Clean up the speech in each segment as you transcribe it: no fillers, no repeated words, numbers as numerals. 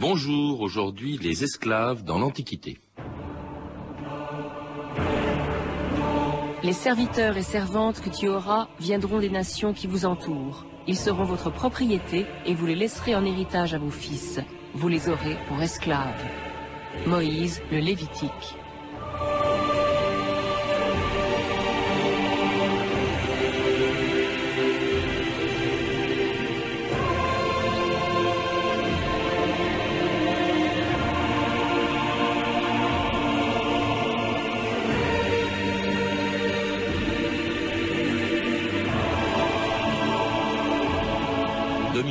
Bonjour, aujourd'hui les esclaves dans l'Antiquité. Les serviteurs et servantes que tu auras viendront des nations qui vous entourent. Ils seront votre propriété et vous les laisserez en héritage à vos fils. Vous les aurez pour esclaves. Moïse, le Lévitique.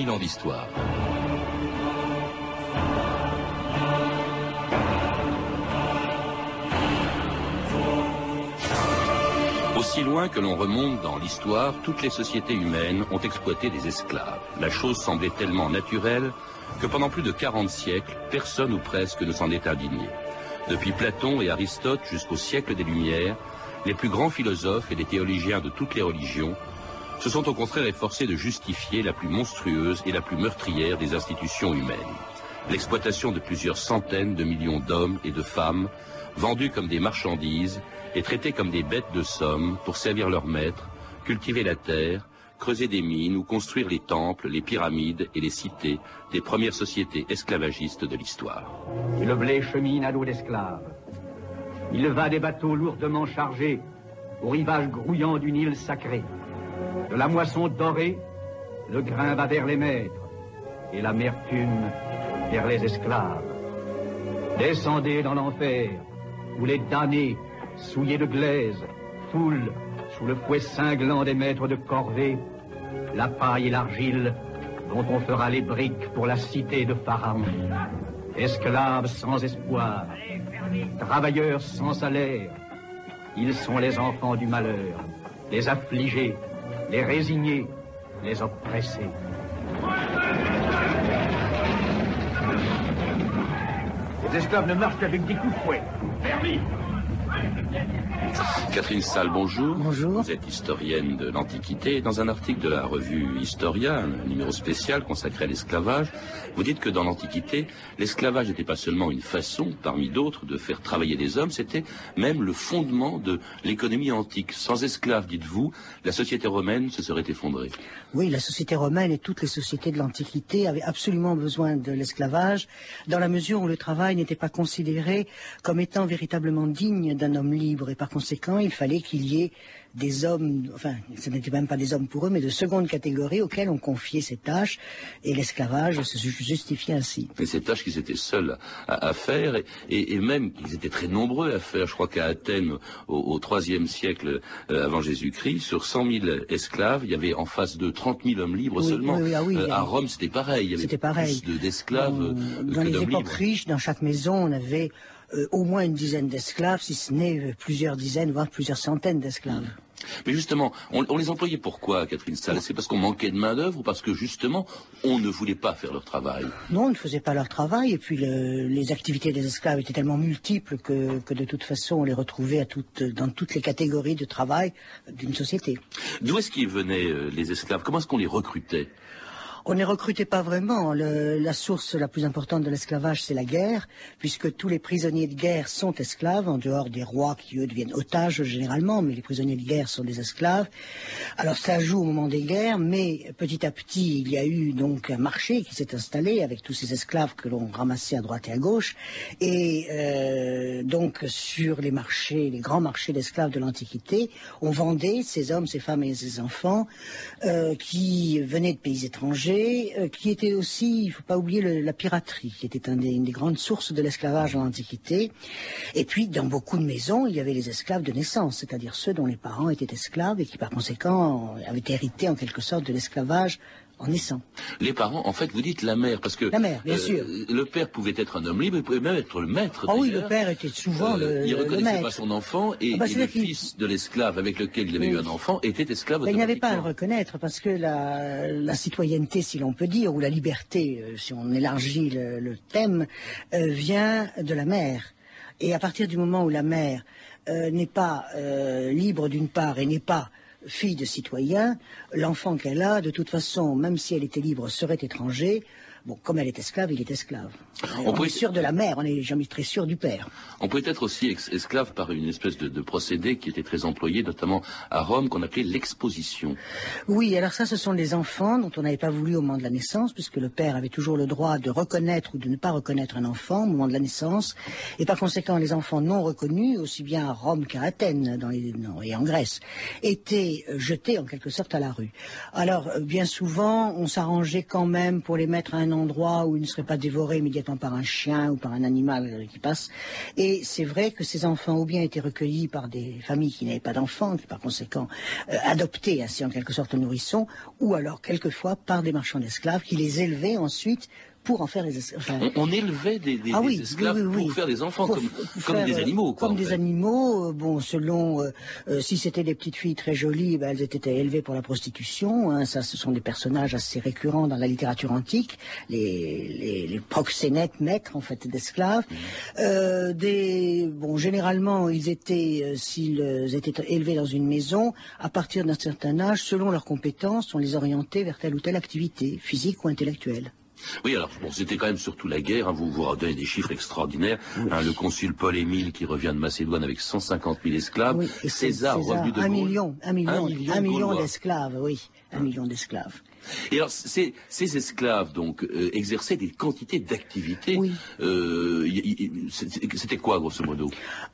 Ans d'histoire. Aussi loin que l'on remonte dans l'histoire, toutes les sociétés humaines ont exploité des esclaves. La chose semblait tellement naturelle que pendant plus de 40 siècles, personne ou presque ne s'en est indigné. Depuis Platon et Aristote jusqu'au siècle des Lumières, les plus grands philosophes et les théologiens de toutes les religions se sont au contraire efforcés de justifier la plus monstrueuse et la plus meurtrière des institutions humaines. L'exploitation de plusieurs centaines de millions d'hommes et de femmes, vendus comme des marchandises et traités comme des bêtes de somme pour servir leurs maîtres, cultiver la terre, creuser des mines ou construire les temples, les pyramides et les cités des premières sociétés esclavagistes de l'histoire. Et le blé chemine à l'eau d'esclaves. Il va des bateaux lourdement chargés au rivage grouillant d'une île sacrée. De la moisson dorée, le grain va vers les maîtres et l'amertume vers les esclaves. Descendez dans l'enfer, où les damnés, souillés de glaise, foulent, sous le fouet cinglant des maîtres de corvée, la paille et l'argile dont on fera les briques pour la cité de Pharaon. Esclaves sans espoir, travailleurs sans salaire, ils sont les enfants du malheur, les affligés, les résignés, les oppressés. Les esclaves ne marchent qu'avec des coups de fouet. Permis. Catherine Salle, bonjour. Bonjour. Vous êtes historienne de l'Antiquité. Dans un article de la revue Historia, un numéro spécial consacré à l'esclavage, vous dites que dans l'Antiquité, l'esclavage n'était pas seulement une façon, parmi d'autres, de faire travailler des hommes, c'était même le fondement de l'économie antique. Sans esclaves, dites-vous, la société romaine se serait effondrée. Oui, la société romaine et toutes les sociétés de l'Antiquité avaient absolument besoin de l'esclavage, dans la mesure où le travail n'était pas considéré comme étant véritablement digne d'un homme libre, et par conséquent, il fallait qu'il y ait des hommes, enfin, ce n'étaient même pas des hommes pour eux, mais de seconde catégorie auxquels on confiait ces tâches, et l'esclavage se justifiait ainsi. Et ces tâches qu'ils étaient seuls à faire, et même qu'ils étaient très nombreux à faire. Je crois qu'à Athènes, au IIIe siècle avant Jésus-Christ, sur 100 000 esclaves, il y au face de 30 000 hommes libres seulement. À Rome, c'était pareil. Il y avait plus d'esclaves dans les époques riches, dans chaque maison, on avait au moins une dizaine d'esclaves, si ce n'est plusieurs dizaines, voire plusieurs centaines d'esclaves. Mais justement, on les employait pourquoi, Catherine Salle? C'est parce qu'on manquait de main-d'œuvre ou parce que justement, on ne voulait pas faire leur travail? Non, on ne faisait pas leur travail, et puis les activités des esclaves étaient tellement multiples que de toute façon, on les retrouvait dans toutes les catégories de travail d'une société. D'où est-ce qu'ils venaient, les esclaves? Comment est-ce qu'on les recrutait? On ne les recrutait pas vraiment. La source la plus importante de l'esclavage, c'est la guerre, puisque tous les prisonniers de guerre sont esclaves, en dehors des rois qui, eux, deviennent otages généralement, mais les prisonniers de guerre sont des esclaves. Alors ça joue au moment des guerres, mais petit à petit, il y a eu donc un marché qui s'est installé avec tous ces esclaves que l'on ramassait à droite et à gauche, et donc sur les marchés, les grands marchés d'esclaves de l'Antiquité, on vendait ces hommes, ces femmes et ces enfants qui venaient de pays étrangers, qui était aussi, il ne faut pas oublier la piraterie, qui était une des grandes sources de l'esclavage en Antiquité. Et puis, dans beaucoup de maisons, il y avait les esclaves de naissance, c'est-à-dire ceux dont les parents étaient esclaves et qui, par conséquent, avaient hérité en quelque sorte de l'esclavage en naissant. Les parents, en fait, vous dites la mère, parce que la mère, bien sûr. Le père pouvait être un homme libre, il pouvait même être le maître. Ah oui, le père était souvent le maître. Il ne reconnaissait pas son enfant, et le fils de l'esclave avec lequel il avait eu un enfant était esclave. Il n'avait pas à le reconnaître, parce que la citoyenneté, si l'on peut dire, ou la liberté, si on élargit le thème, vient de la mère. Et à partir du moment où la mère n'est pas libre d'une part et n'est pas fille de citoyen, l'enfant qu'elle a, de toute façon, même si elle était libre, serait étranger, Bon, comme elle est esclave, il est esclave. On est sûr de la mère, on n'est jamais très sûr du père. On peut être aussi esclave par une espèce de procédé qui était très employé, notamment à Rome, qu'on appelait l'exposition. Oui, alors ça, ce sont les enfants dont on n'avait pas voulu au moment de la naissance, puisque le père avait toujours le droit de reconnaître ou de ne pas reconnaître un enfant au moment de la naissance, et par conséquent, les enfants non reconnus, aussi bien à Rome qu'à Athènes et en Grèce, étaient jetés en quelque sorte à la rue. Alors, bien souvent, on s'arrangeait quand même pour les mettre à un endroit où ils ne seraient pas dévorés immédiatement par un chien ou par un animal qui passe. Et c'est vrai que ces enfants ont bien été recueillis par des familles qui n'avaient pas d'enfants, qui par conséquent adoptés ainsi en quelque sorte nourrissons, ou alors quelquefois par des marchands d'esclaves qui les élevaient ensuite pour en faire des esclaves. Enfin, on élevait des esclaves pour faire des enfants, comme des animaux. Quoi, comme des animaux, bon, selon, si c'était des petites filles très jolies, ben, elles étaient élevées pour la prostitution, hein, ça ce sont des personnages assez récurrents dans la littérature antique, les proxénètes, maîtres en fait d'esclaves. Bon, généralement, s'ils étaient élevés dans une maison, à partir d'un certain âge, selon leurs compétences, on les orientait vers telle ou telle activité, physique ou intellectuelle. Oui, alors, bon, c'était quand même surtout la guerre, hein, vous donnez des chiffres extraordinaires, hein, le consul Paul-Émile qui revient de Macédoine avec 150 000 esclaves, oui, et César revenu de Gaulle, un million d'esclaves, oui, 1 million d'esclaves. Et alors, ces esclaves, donc, exerçaient des quantités d'activités. Oui. C'était quoi, grosso modo?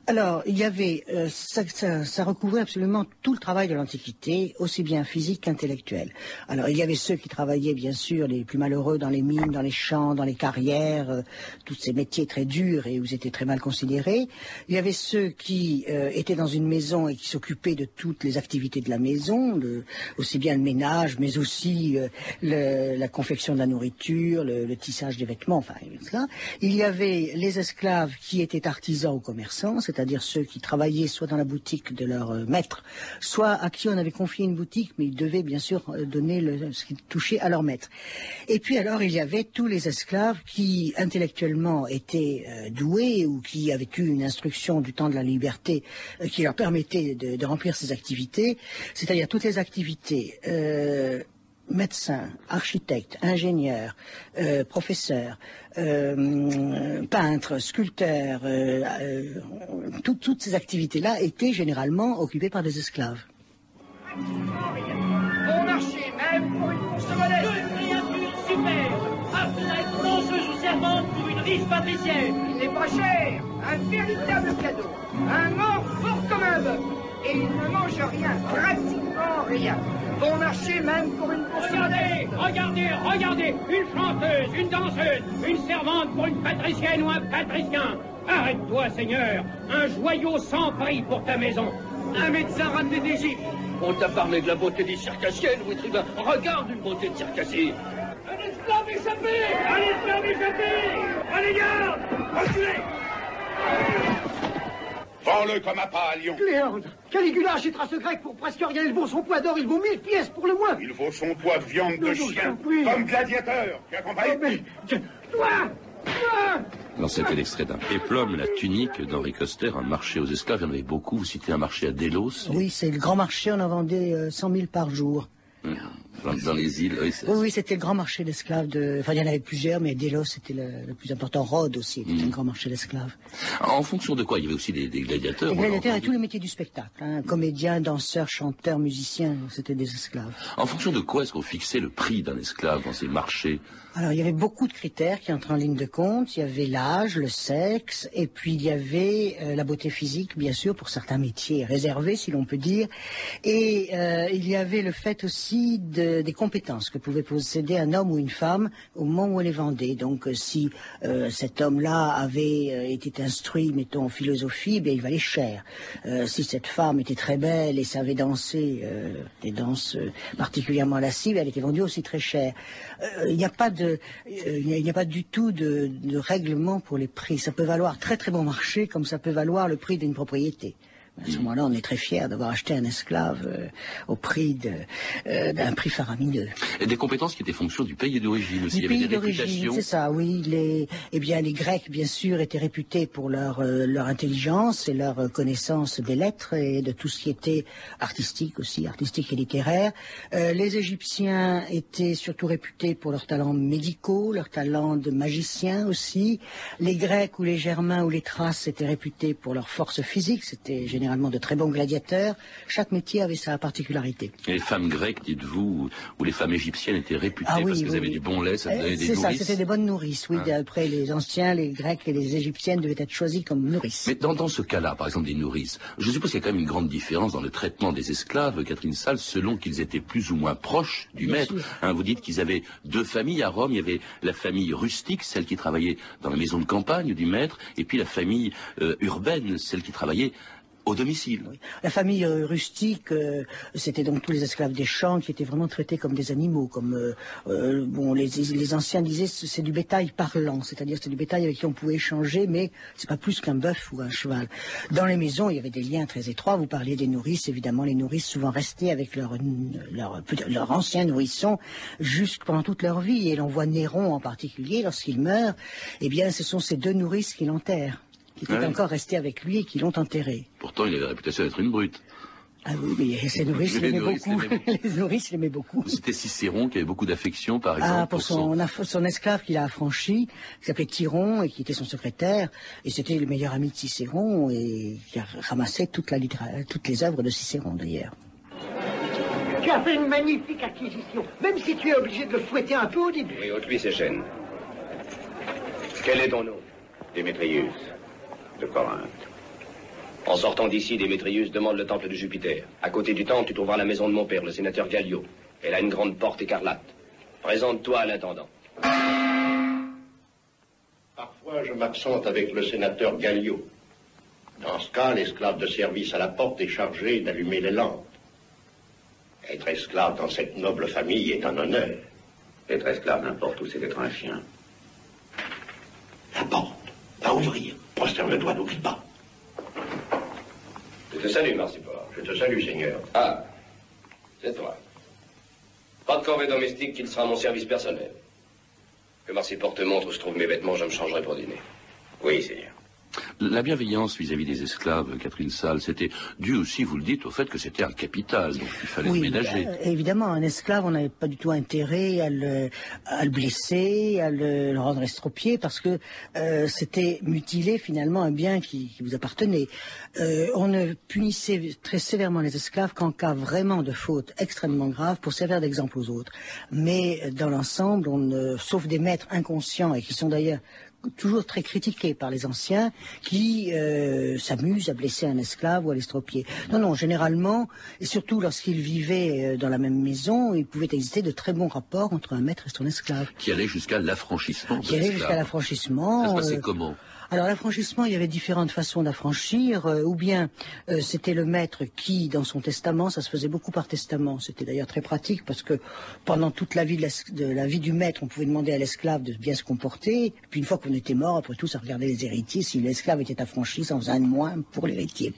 Alors, il y avait, ça recouvrait absolument tout le travail de l'Antiquité, aussi bien physique qu'intellectuel. Alors, il y avait ceux qui travaillaient, bien sûr, les plus malheureux dans les mines, dans les champs, dans les carrières, tous ces métiers très durs et où ils étaient très mal considérés. Il y avait ceux qui étaient dans une maison et qui s'occupaient de toutes les activités de la maison, aussi bien le ménage, mais aussi la confection de la nourriture, le tissage des vêtements, enfin, cela. Il y avait les esclaves qui étaient artisans ou commerçants, c'est-à-dire ceux qui travaillaient soit dans la boutique de leur maître, soit à qui on avait confié une boutique, mais ils devaient bien sûr donner ce qui touchait à leur maître. Et puis alors, il y avait tous les esclaves qui, intellectuellement, étaient doués ou qui avaient eu une instruction du temps de la liberté qui leur permettait de remplir ces activités, c'est-à-dire toutes les activités médecins, architectes, ingénieurs, professeurs, peintres, sculpteurs, toutes ces activités-là étaient généralement occupées par des esclaves. Bon marché, même pour une course modeste. Deux créatures superbes, athlètes, danseuses ou servantes pour une riche patricienne. Il n'est pas cher, un véritable cadeau, un mort fort comme un bœuf. Et il ne mange rien, pratiquement rien. Bon marché même pour une course. Regardez, une chanteuse, une danseuse, une servante pour une patricienne ou un patricien. Arrête-toi, Seigneur, un joyau sans prix pour ta maison. Un médecin ramené d'Égypte. On t'a parlé de la beauté des circassiennes, oui, tribun. Regarde une beauté de circassie. Un esclave échappé. Allez, garde, reculez. Vends-le comme un pas à Lyon. Cléandre, Caligula achètera ce grec pour presque rien. Il vaut son poids d'or, il vaut 1000 pièces pour le moins. Il vaut son poids de viande de chien, comme gladiateur. Tu as compris? Toi. Alors, c'était l'extrait d'un péplum, la tunique d'Henri Coster, un marché aux esclaves. Il y en avait beaucoup. Vous citez un marché à Délos. Oui, c'est le grand marché. On en vendait 100 000 par jour. Dans les îles, oui, c'était le grand marché d'esclaves. Enfin, il y en avait plusieurs, mais Délos, c'était le plus important. Rhodes aussi, était un grand marché d'esclaves. En fonction de quoi? Il y avait aussi des gladiateurs. Des gladiateurs et tous les métiers du spectacle. Hein. Comédiens, danseurs, chanteurs, musiciens, c'était des esclaves. En fonction de quoi est-ce qu'on fixait le prix d'un esclave dans ces marchés? Alors, il y avait beaucoup de critères qui entrent en ligne de compte. Il y avait l'âge, le sexe, et puis il y avait la beauté physique, bien sûr, pour certains métiers réservés, si l'on peut dire. Et il y avait le fait aussi des compétences que pouvait posséder un homme ou une femme au moment où on les vendait. Donc, si cet homme-là avait été instruit, mettons, en philosophie, bien, il valait cher. Si cette femme était très belle et savait danser des danses particulièrement lascives, elle était vendue aussi très cher. Il n'y a pas du tout de règlement pour les prix. Ça peut valoir très très bon marché comme ça peut valoir le prix d'une propriété. À ce moment-là, on est très fiers d'avoir acheté un esclave au prix d'un prix faramineux. Et des compétences qui étaient fonction du pays d'origine aussi. Du Il y avait pays des d'origine, réputations. c'est ça, oui. Les Grecs, bien sûr, étaient réputés pour leur intelligence et leur connaissance des lettres et de tout ce qui était artistique aussi, artistique et littéraire. Les Égyptiens étaient surtout réputés pour leurs talents médicaux, leurs talents de magiciens aussi. Les Grecs ou les Germains ou les Thraces étaient réputés pour leur force physique. C'était généralement de très bons gladiateurs. Chaque métier avait sa particularité. Et les femmes grecques, dites-vous, ou les femmes égyptiennes étaient réputées Ah oui, parce qu'elles oui, avaient oui. du bon lait, ça donnait des C'est ça, nourrices. c'était des bonnes nourrices, oui. Ah. Après, les anciens, les Grecs et les Égyptiennes devaient être choisis comme nourrices. Mais dans ce cas-là, par exemple des nourrices, je suppose qu'il y a quand même une grande différence dans le traitement des esclaves, Catherine Sall, selon qu'ils étaient plus ou moins proches du Bien maître. sûr. Hein, vous dites qu'ils avaient deux familles à Rome. Il y avait la famille rustique, celle qui travaillait dans la maison de campagne du maître, et puis la famille urbaine, celle qui travaillait au domicile. Oui. La famille rustique, c'était donc tous les esclaves des champs qui étaient vraiment traités comme des animaux, comme les anciens disaient c'est du bétail parlant, c'est-à-dire c'est du bétail avec qui on pouvait échanger, mais c'est pas plus qu'un bœuf ou un cheval. Dans les maisons, il y avait des liens très étroits. Vous parliez des nourrices, évidemment, les nourrices souvent restaient avec leur ancien nourrisson pendant toute leur vie. Et l'on voit Néron en particulier, lorsqu'il meurt, eh bien, ce sont ces deux nourrices qui l'enterrent, qui étaient encore restées avec lui et qui l'ont enterré. Pourtant, il avait la réputation d'être une brute. Ah oui, mais ces nourrices l'aimaient beaucoup. Les nourrices l'aimaient beaucoup. C'était Cicéron qui avait beaucoup d'affection, par exemple. Pour son esclave qu'il a affranchi, qui s'appelait Tyron et qui était son secrétaire, et c'était le meilleur ami de Cicéron et qui a ramassé toutes les œuvres de Cicéron d'ailleurs. Tu as fait une magnifique acquisition, même si tu es obligé de le fouetter un peu au début. Oui, ôte-lui ses chaînes. Quel est ton nom? Démétrius, de Corinthe. En sortant d'ici, Démétrius, demande le temple de Jupiter. À côté du temple, tu trouveras la maison de mon père, le sénateur Gallio. Elle a une grande porte écarlate. Présente-toi à l'intendant. Parfois, je m'absente avec le sénateur Gallio. Dans ce cas, l'esclave de service à la porte est chargé d'allumer les lampes. Être esclave dans cette noble famille est un honneur. Être esclave n'importe où, c'est être un chien. La porte, va ouvrir. Prosterne-toi, n'oublie pas. Je te salue, Marcipor. Je te salue, Seigneur. Ah, c'est toi. Pas de corvée domestique qu'il sera à mon service personnel. Que Marcipor te montre où se trouvent mes vêtements, je me changerai pour dîner. Oui, Seigneur. La bienveillance vis-à-vis des esclaves, Catherine Sall, c'était dû aussi, vous le dites, au fait que c'était un capital, donc il fallait le ménager. Évidemment, un esclave, on n'avait pas du tout intérêt à le blesser, à le rendre estropié, parce que c'était mutiler finalement un bien qui vous appartenait. On ne punissait très sévèrement les esclaves qu'en cas vraiment de faute extrêmement grave pour servir d'exemple aux autres. Mais dans l'ensemble, sauf des maîtres inconscients et qui sont d'ailleurs toujours très critiqués par les anciens, qui s'amusent à blesser un esclave ou à l'estropier. Non, généralement, et surtout lorsqu'ils vivaient dans la même maison, il pouvait exister de très bons rapports entre un maître et son esclave. Qui allait jusqu'à l'affranchissement. Qui allait jusqu'à l'affranchissement. Ça se passait comment ? Alors l'affranchissement, il y avait différentes façons d'affranchir, ou bien c'était le maître qui, dans son testament, ça se faisait beaucoup par testament, c'était d'ailleurs très pratique parce que pendant toute la vie de la vie du maître, on pouvait demander à l'esclave de bien se comporter, puis une fois qu'on était mort, après tout, ça regardait les héritiers, si l'esclave était affranchi, ça en faisait un de moins pour l'héritier.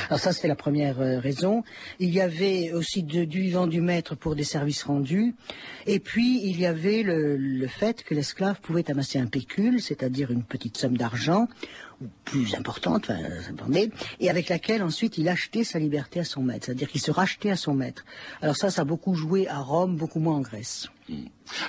Alors ça, c'était la première raison. Il y avait aussi du vivant du maître pour des services rendus, et puis il y avait le fait que l'esclave pouvait amasser un pécule, c'est-à-dire une petite somme d'argent, ou plus importante, et avec laquelle ensuite il achetait sa liberté à son maître, c'est-à-dire qu'il se rachetait à son maître. Alors ça a beaucoup joué à Rome, beaucoup moins en Grèce.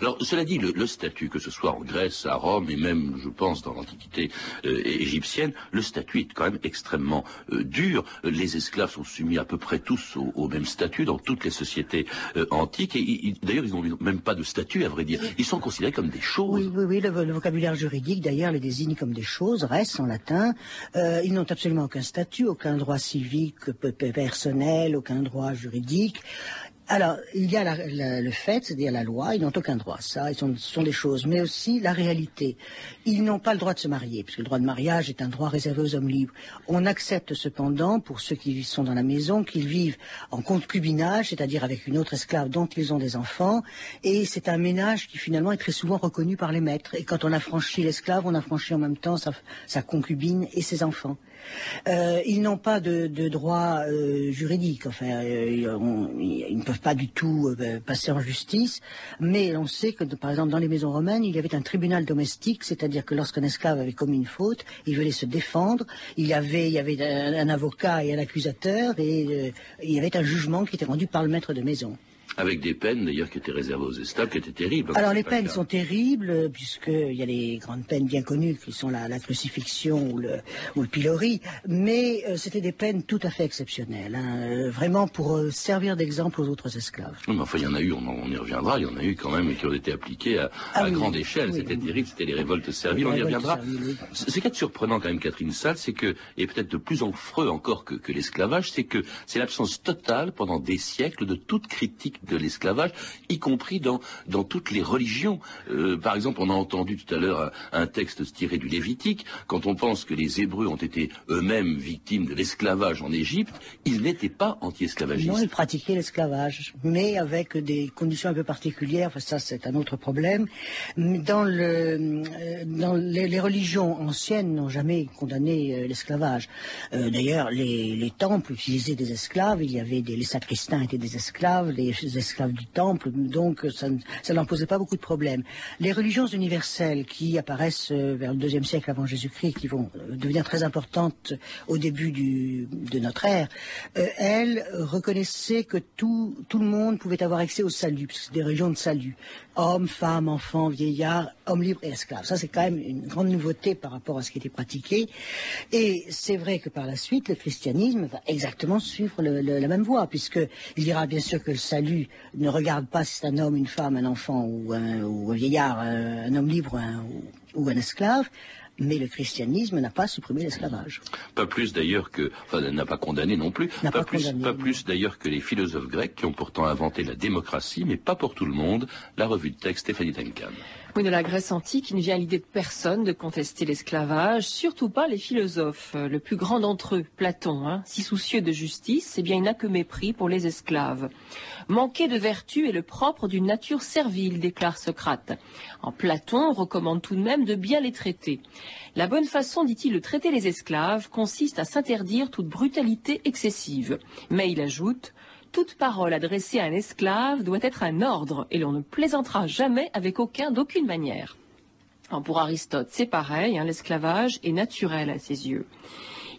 Alors, cela dit, le statut, que ce soit en Grèce, à Rome, et même, je pense, dans l'Antiquité égyptienne, le statut est quand même extrêmement dur. Les esclaves sont soumis à peu près tous au même statut dans toutes les sociétés antiques, et d'ailleurs, ils n'ont même pas de statut, à vrai dire. Ils sont considérés comme des choses. Oui, le vocabulaire juridique, d'ailleurs, les désigne comme des choses, res en latin. Ils n'ont absolument aucun statut, aucun droit civique personnel, aucun droit juridique. Alors, il y a le fait, c'est-à-dire la loi, ils n'ont aucun droit, ça, ce sont des choses, mais aussi la réalité. Ils n'ont pas le droit de se marier, puisque le droit de mariage est un droit réservé aux hommes libres. On accepte cependant, pour ceux qui sont dans la maison, qu'ils vivent en concubinage, c'est-à-dire avec une autre esclave dont ils ont des enfants, et c'est un ménage qui finalement est très souvent reconnu par les maîtres. Et quand on affranchit l'esclave, on affranchit en même temps sa concubine et ses enfants. Ils n'ont pas de droit juridique, enfin, ils ne peuvent pas du tout passer en justice, mais on sait que, par exemple, dans les maisons romaines, il y avait un tribunal domestique, c'est-à-dire que lorsqu'un esclave avait commis une faute, il venait se défendre, il y avait un avocat et un accusateur, et il y avait un jugement qui était rendu par le maître de maison. Avec des peines, d'ailleurs, qui étaient réservées aux esclaves, qui étaient terribles. Alors, les peines sont terribles, puisqu'il y a les grandes peines bien connues, qui sont la crucifixion ou le pilori, mais c'était des peines tout à fait exceptionnelles, hein, vraiment pour servir d'exemple aux autres esclaves. Mais enfin, il y en a eu, on y reviendra, il y en a eu quand même qui ont été appliquées à grande échelle. Oui, c'était terrible, c'était les révoltes serviles, on y reviendra. Ce qui est surprenant quand même, Catherine Sall, c'est que, et peut-être de plus affreux encore que l'esclavage, c'est que c'est l'absence totale pendant des siècles de toute critique de l'esclavage, y compris dans toutes les religions. Par exemple, on a entendu tout à l'heure un texte tiré du Lévitique. Quand on pense que les Hébreux ont été eux-mêmes victimes de l'esclavage en Égypte, ils n'étaient pas anti-esclavagistes. Non, ils pratiquaient l'esclavage, mais avec des conditions un peu particulières. Enfin, ça, c'est un autre problème. Dans les religions anciennes n'ont jamais condamné l'esclavage. D'ailleurs, les temples utilisaient des esclaves. Il y avait les sacristains étaient des esclaves, les esclaves du temple, donc ça n'en posait pas beaucoup de problèmes. Les religions universelles qui apparaissent vers le IIe siècle avant Jésus-Christ, qui vont devenir très importantes au début de notre ère, elles reconnaissaient que tout le monde pouvait avoir accès au salut, puisque c'est des religions de salut. Hommes, femmes, enfants, vieillards, hommes libres et esclaves. Ça, c'est quand même une grande nouveauté par rapport à ce qui était pratiqué. Et c'est vrai que par la suite, le christianisme va exactement suivre la même voie, puisqu'il dira bien sûr que le salut ne regarde pas si c'est un homme, une femme, un enfant ou un vieillard, un homme libre ou un esclave. Mais le christianisme n'a pas supprimé l'esclavage. Pas plus d'ailleurs que, enfin, n'a pas condamné non plus. Pas plus d'ailleurs que les philosophes grecs qui ont pourtant inventé la démocratie, mais pas pour tout le monde. La revue de texte, Stéphanie Duncan. Oui, de la Grèce antique, il ne vient à l'idée de personne de contester l'esclavage, surtout pas les philosophes. Le plus grand d'entre eux, Platon, si soucieux de justice, eh bien, il n'a que mépris pour les esclaves. Manquer de vertu est le propre d'une nature servile, déclare Socrate. En Platon recommande tout de même de bien les traiter. La bonne façon, dit-il, de traiter les esclaves consiste à s'interdire toute brutalité excessive. Mais il ajoute: toute parole adressée à un esclave doit être un ordre, et l'on ne plaisantera jamais avec d'aucune manière. Alors pour Aristote, c'est pareil, l'esclavage est naturel à ses yeux.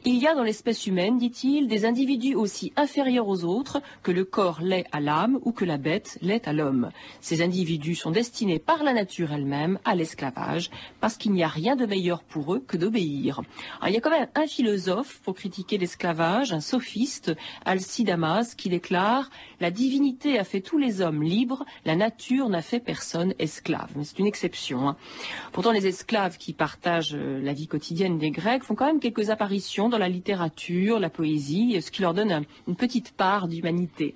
Il y a dans l'espèce humaine, dit-il, des individus aussi inférieurs aux autres que le corps l'est à l'âme ou que la bête l'est à l'homme. Ces individus sont destinés par la nature elle-même à l'esclavage, parce qu'il n'y a rien de meilleur pour eux que d'obéir. Alors, il y a quand même un philosophe pour critiquer l'esclavage, un sophiste, Alcidamas, qui déclare « La divinité a fait tous les hommes libres, la nature n'a fait personne esclave ». Mais c'est une exception. Pourtant, les esclaves qui partagent la vie quotidienne des Grecs font quand même quelques apparitions dans la littérature, la poésie, ce qui leur donne une petite part d'humanité.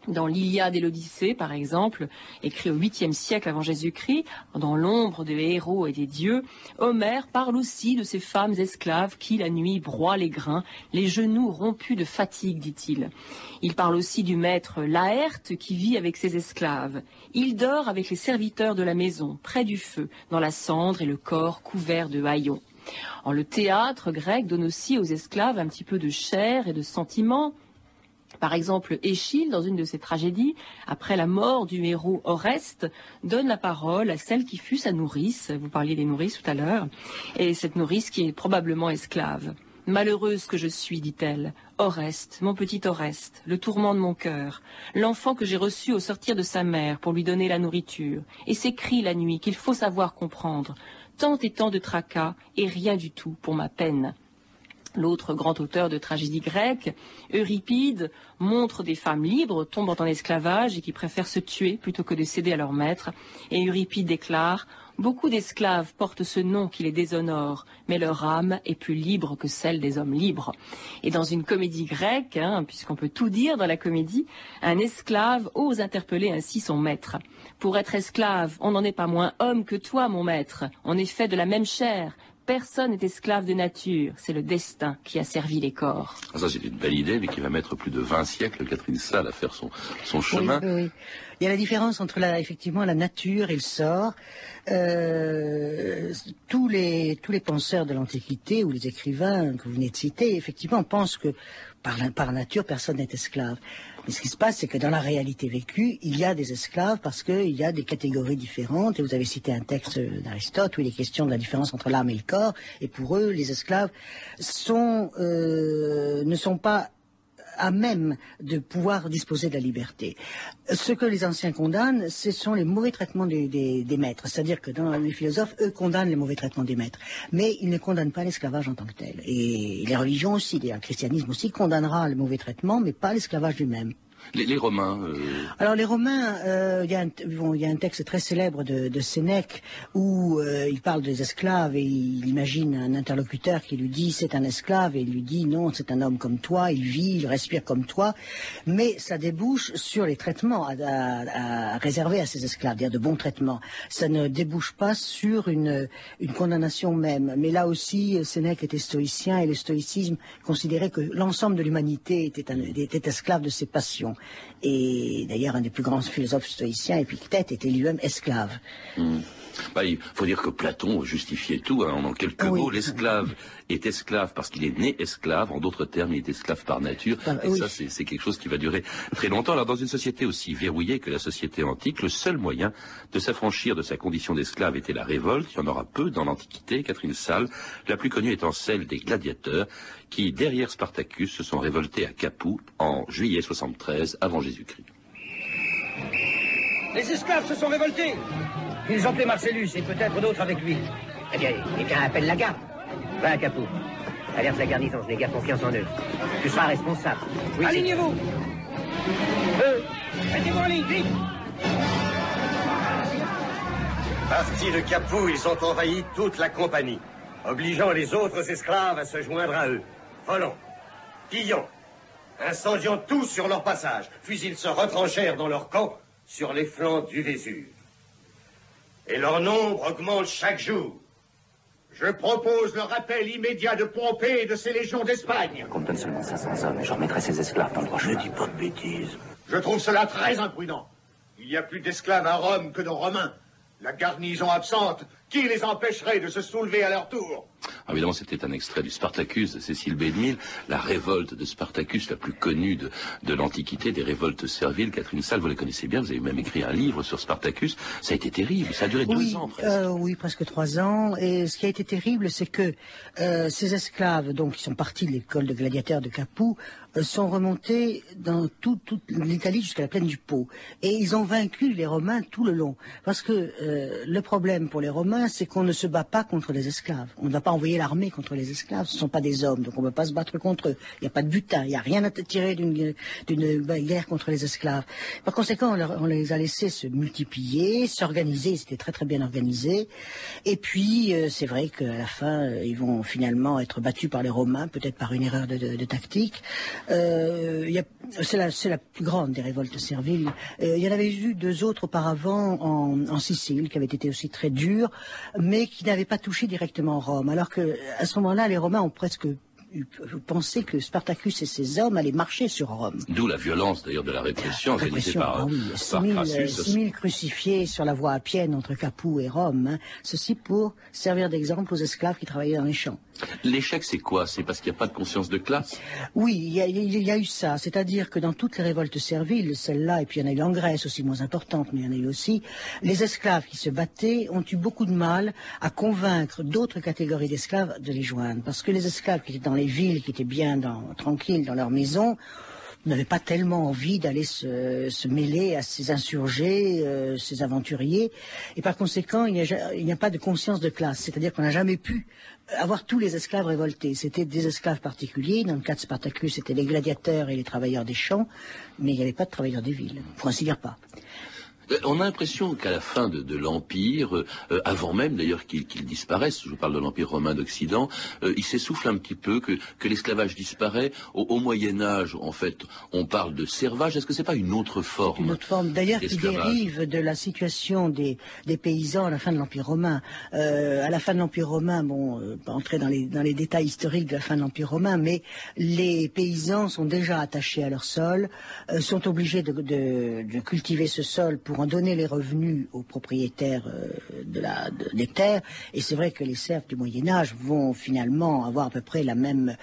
Dans l'Iliade et l'Odyssée, par exemple, écrit au 8e siècle avant Jésus-Christ, dans l'ombre des héros et des dieux, Homère parle aussi de ces femmes esclaves qui, la nuit, broient les grains, les genoux rompus de fatigue, dit-il. Il parle aussi du maître Laërte qui vit avec ses esclaves. Il dort avec les serviteurs de la maison, près du feu, dans la cendre et le corps couvert de haillons. Le théâtre grec donne aussi aux esclaves un petit peu de chair et de sentiment. Par exemple, Échille, dans une de ses tragédies, après la mort du héros Oreste, donne la parole à celle qui fut sa nourrice. Vous parliez des nourrices tout à l'heure. Et cette nourrice qui est probablement esclave. « Malheureuse que je suis, dit-elle, Oreste, mon petit Oreste, le tourment de mon cœur, l'enfant que j'ai reçu au sortir de sa mère pour lui donner la nourriture, et ces cris la nuit qu'il faut savoir comprendre. Tant et tant de tracas et rien du tout pour ma peine. » l'autre grand auteur de tragédie grecque, Euripide, montre des femmes libres tombant en esclavage et qui préfèrent se tuer plutôt que de céder à leur maître. Et Euripide déclare « Beaucoup d'esclaves portent ce nom qui les déshonore, mais leur âme est plus libre que celle des hommes libres. » Et dans une comédie grecque, puisqu'on peut tout dire dans la comédie, un esclave ose interpeller ainsi son maître. « Pour être esclave, on n'en est pas moins homme que toi, mon maître. On est fait de la même chair. Personne n'est esclave de nature, c'est le destin qui a servi les corps. » Ça, c'est une belle idée, mais qui va mettre plus de 20 siècles, Catherine Salle, à faire son chemin. Oui, oui. Il y a la différence entre effectivement la nature et le sort. Tous les penseurs de l'Antiquité ou les écrivains que vous venez de citer, effectivement, pensent que par nature, personne n'est esclave. Mais ce qui se passe, c'est que dans la réalité vécue, il y a des esclaves parce qu'il y a des catégories différentes. Et vous avez cité un texte d'Aristote où il est question de la différence entre l'âme et le corps. Et pour eux, les esclaves ne sont pas à même de pouvoir disposer de la liberté. Ce que les anciens condamnent, ce sont les mauvais traitements des maîtres. C'est-à-dire que dans les philosophes, eux condamnent les mauvais traitements des maîtres. Mais ils ne condamnent pas l'esclavage en tant que tel. Et les religions aussi, le christianisme aussi, condamnera le mauvais traitement, mais pas l'esclavage lui-même. Les Romains... Alors les Romains, il y a un texte très célèbre de Sénèque où il parle des esclaves et il imagine un interlocuteur qui lui dit c'est un esclave et il lui dit non, c'est un homme comme toi, il vit, il respire comme toi, mais ça débouche sur les traitements à réserver à ces esclaves, c'est-à-dire de bons traitements. Ça ne débouche pas sur une condamnation même. Mais là aussi, Sénèque était stoïcien et le stoïcisme considérait que l'ensemble de l'humanité était esclave de ses passions. Et d'ailleurs, un des plus grands philosophes stoïciens, Épictète, était lui-même esclave. Il faut dire que Platon justifiait tout, en quelques mots. L'esclave est esclave parce qu'il est né esclave. En d'autres termes, il est esclave par nature. Et ça, c'est quelque chose qui va durer très longtemps. Alors, dans une société aussi verrouillée que la société antique, le seul moyen de s'affranchir de sa condition d'esclave était la révolte. Il y en aura peu dans l'Antiquité, Catherine Salle, la plus connue étant celle des gladiateurs, qui, derrière Spartacus, se sont révoltés à Capoue en juillet 73 avant Jésus-Christ. Les esclaves se sont révoltés. Ils ont appelé Marcellus et peut-être d'autres avec lui. Eh bien, quelqu'un appelle la garde. Va à Capoue. Alerte la garnison, je n'ai guère confiance en eux. Tu seras responsable. Oui, alignez-vous. Mettez-vous en ligne, vite. Partis de Capoue, ils ont envahi toute la compagnie, obligeant les autres esclaves à se joindre à eux. Volant, pillant, incendiant tout sur leur passage, puis ils se retranchèrent dans leur camp sur les flancs du Vésuve. Et leur nombre augmente chaque jour. Je propose le rappel immédiat de Pompée et de ses légions d'Espagne. Qu'on me donne seulement 500 hommes et je remettrai ces esclaves dans le droit chemin. Ne dis pas de bêtises. Je trouve cela très imprudent. Il y a plus d'esclaves à Rome que de Romains. La garnison absente, qui les empêcherait de se soulever à leur tour? Évidemment, c'était un extrait du Spartacus de Cécile B. DeMille, la révolte de Spartacus, la plus connue de l'Antiquité, des révoltes serviles. Catherine Salle, vous les connaissez bien, vous avez même écrit un livre sur Spartacus. Ça a été terrible, ça a duré 2 ans presque. Oui, presque 3 ans. Et ce qui a été terrible, c'est que ces esclaves, donc, qui sont partis de l'école de gladiateurs de Capoue, sont remontés dans toute l'Italie jusqu'à la plaine du Pô. Et ils ont vaincu les Romains tout le long. Parce que le problème pour les Romains, c'est qu'on ne se bat pas contre les esclaves. On ne va pas envoyer l'armée contre les esclaves. Ce ne sont pas des hommes, donc on ne peut pas se battre contre eux. Il n'y a pas de butin, il n'y a rien à tirer d'une guerre contre les esclaves. Par conséquent, on les a laissés se multiplier, s'organiser. C'était très très bien organisé. Et puis, c'est vrai qu'à la fin, ils vont finalement être battus par les Romains, peut-être par une erreur de tactique. C'est la plus grande des révoltes serviles. Il y en avait eu 2 autres auparavant en Sicile, qui avaient été aussi très dures, mais qui n'avaient pas touché directement Rome. Alors que à ce moment-là, les Romains ont presque pensé que Spartacus et ses hommes allaient marcher sur Rome. D'où la violence d'ailleurs de la répression organisée par Crassus. 6 000 crucifiés sur la voie appienne entre Capoue et Rome. Ceci pour servir d'exemple aux esclaves qui travaillaient dans les champs. L'échec, c'est quoi? C'est parce qu'il n'y a pas de conscience de classe? Oui, il y a eu ça. C'est-à-dire que dans toutes les révoltes serviles, celle-là, et puis il y en a eu en Grèce aussi, moins importante, mais il y en a eu aussi, les esclaves qui se battaient ont eu beaucoup de mal à convaincre d'autres catégories d'esclaves de les joindre. Parce que les esclaves qui étaient dans les villes, qui étaient bien tranquilles dans leur maison, n'avait pas tellement envie d'aller se mêler à ces insurgés, ces aventuriers. Et par conséquent, il n'y a pas de conscience de classe. C'est-à-dire qu'on n'a jamais pu avoir tous les esclaves révoltés. C'était des esclaves particuliers. Dans le cas de Spartacus, c'était les gladiateurs et les travailleurs des champs. Mais il n'y avait pas de travailleurs des villes. Pour ainsi dire pas. On a l'impression qu'à la fin de l'Empire, avant même d'ailleurs qu'il disparaisse, je parle de l'Empire romain d'Occident, il s'essouffle un petit peu, que l'esclavage disparaît. Au Moyen-Âge, en fait, on parle de servage. Est-ce que c'est pas une autre forme? Une autre forme, d'ailleurs, qui dérive de la situation des paysans à la fin de l'Empire romain. À la fin de l'Empire romain, pas entrer dans les détails historiques de la fin de l'Empire romain, mais les paysans sont déjà attachés à leur sol, sont obligés de cultiver ce sol pour en donner les revenus aux propriétaires des terres. Et c'est vrai que les serfs du Moyen-Âge vont finalement avoir à peu près les mêmes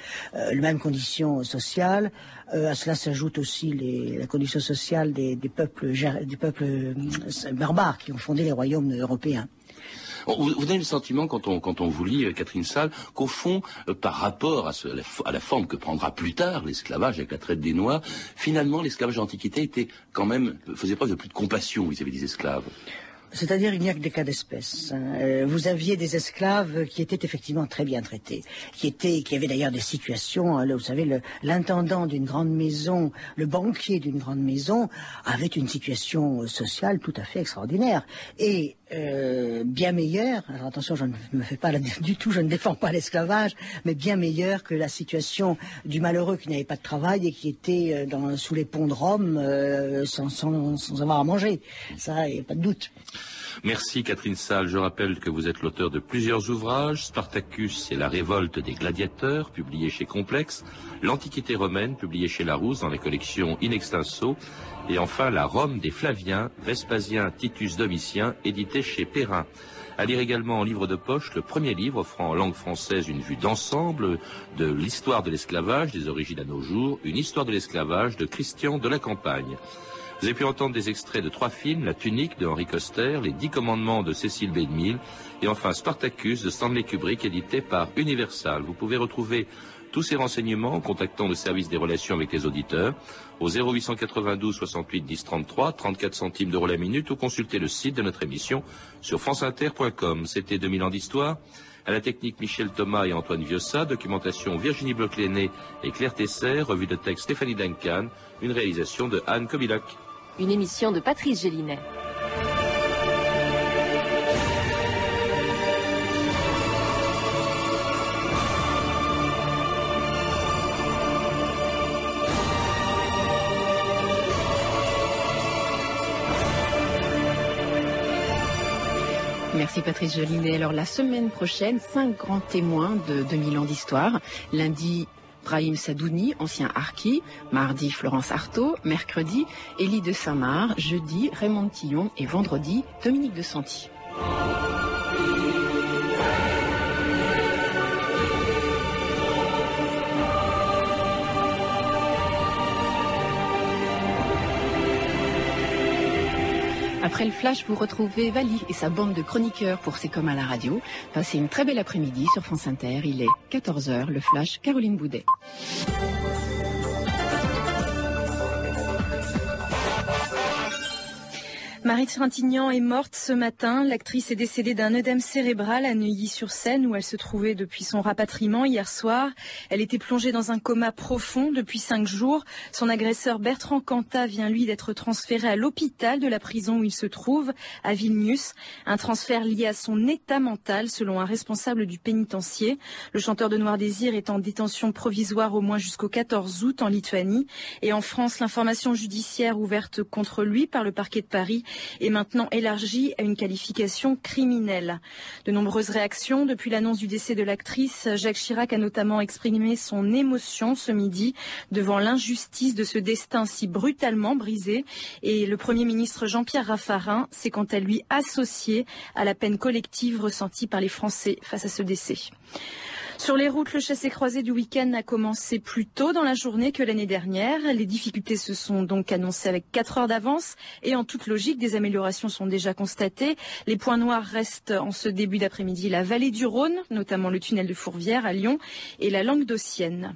conditions sociales. À cela s'ajoute aussi la condition sociale des peuples barbares qui ont fondé les royaumes européens. Vous avez le sentiment, quand on vous lit, Catherine Salle, qu'au fond, par rapport à la forme que prendra plus tard l'esclavage avec la traite des Noirs, finalement, l'esclavage de l'Antiquité faisait preuve de plus de compassion vis-à-vis des esclaves. C'est-à-dire, il n'y a que des cas d'espèce. Vous aviez des esclaves qui étaient effectivement très bien traités, qui avaient d'ailleurs des situations, là, vous savez, l'intendant d'une grande maison, le banquier d'une grande maison, avait une situation sociale tout à fait extraordinaire. Et bien meilleure, alors attention, je ne défends pas l'esclavage, mais bien meilleure que la situation du malheureux qui n'avait pas de travail et qui était sous les ponts de Rome sans avoir à manger. Ça, il n'y a pas de doute. Merci Catherine Salle. Je rappelle que vous êtes l'auteur de plusieurs ouvrages. Spartacus et la révolte des gladiateurs, publié chez Complexe. L'Antiquité romaine, publié chez Larousse dans les collections In Extenso. Et enfin, La Rome des Flaviens, Vespasien, Titus, Domitien, édité chez Perrin. À lire également en livre de poche, le premier livre offrant en langue française une vue d'ensemble de l'histoire de l'esclavage, des origines à nos jours, une histoire de l'esclavage de Christian de la Campagne. Vous avez pu entendre des extraits de 3 films, La Tunique de Henri Coster, Les 10 Commandements de Cécile B. DeMille et enfin Spartacus de Stanley Kubrick, édité par Universal. Vous pouvez retrouver tous ces renseignements en contactant le service des relations avec les auditeurs au 0892 68 10 33, 34 centimes d'euros la minute ou consulter le site de notre émission sur franceinter.com. C'était 2000 ans d'histoire. À la technique, Michel Thomas et Antoine Viossa, documentation Virginie Bloch-Léné et Claire Tesser, revue de texte Stéphanie Duncan, une réalisation de Anne Kobiloc. Une émission de Patrice Gélinet. Merci Patrice Gélinet. Alors la semaine prochaine, 5 grands témoins de 2000 ans d'histoire. Lundi, Brahim Sadouni, ancien harki. Mardi, Florence Artaud. Mercredi, Élie de Saint-Marc. Jeudi, Raymond Tillon. Et vendredi, Dominique de Santi. Après le flash, vous retrouvez Vali et sa bande de chroniqueurs pour C'est comme à la radio. Passez une très belle après-midi sur France Inter. Il est 14h, le flash, Caroline Boudet. Marie Trintignant est morte ce matin. L'actrice est décédée d'un œdème cérébral à Neuilly-sur-Seine où elle se trouvait depuis son rapatriement hier soir. Elle était plongée dans un coma profond depuis 5 jours. Son agresseur Bertrand Cantat vient lui d'être transféré à l'hôpital de la prison où il se trouve, à Vilnius. Un transfert lié à son état mental selon un responsable du pénitencier. Le chanteur de Noir Désir est en détention provisoire au moins jusqu'au 14 août en Lituanie. Et en France, l'information judiciaire ouverte contre lui par le parquet de Paris est maintenant élargie à une qualification criminelle. De nombreuses réactions depuis l'annonce du décès de l'actrice. Jacques Chirac a notamment exprimé son émotion ce midi devant l'injustice de ce destin si brutalement brisé. Et le Premier ministre Jean-Pierre Raffarin s'est quant à lui associé à la peine collective ressentie par les Français face à ce décès. Sur les routes, le chassé-croisé du week-end a commencé plus tôt dans la journée que l'année dernière. Les difficultés se sont donc annoncées avec 4 heures d'avance et en toute logique, des améliorations sont déjà constatées. Les points noirs restent en ce début d'après-midi la vallée du Rhône, notamment le tunnel de Fourvière à Lyon et la Languedocienne.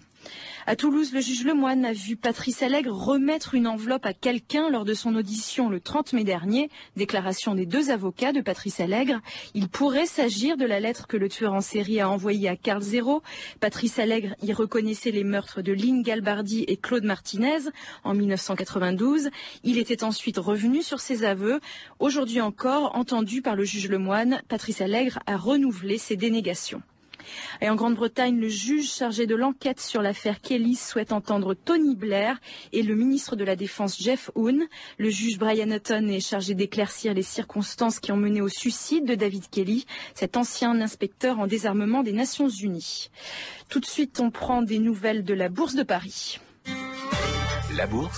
À Toulouse, le juge Lemoine a vu Patrice Allègre remettre une enveloppe à quelqu'un lors de son audition le 30 mai dernier. Déclaration des 2 avocats de Patrice Allègre. Il pourrait s'agir de la lettre que le tueur en série a envoyée à Carl Zero. Patrice Allègre y reconnaissait les meurtres de Lynn Galbardi et Claude Martinez en 1992. Il était ensuite revenu sur ses aveux. Aujourd'hui encore, entendu par le juge Lemoine, Patrice Allègre a renouvelé ses dénégations. Et en Grande-Bretagne, le juge chargé de l'enquête sur l'affaire Kelly souhaite entendre Tony Blair et le ministre de la Défense Jeff Hoon. Le juge Brian Hutton est chargé d'éclaircir les circonstances qui ont mené au suicide de David Kelly, cet ancien inspecteur en désarmement des Nations Unies. Tout de suite, on prend des nouvelles de la Bourse de Paris. La Bourse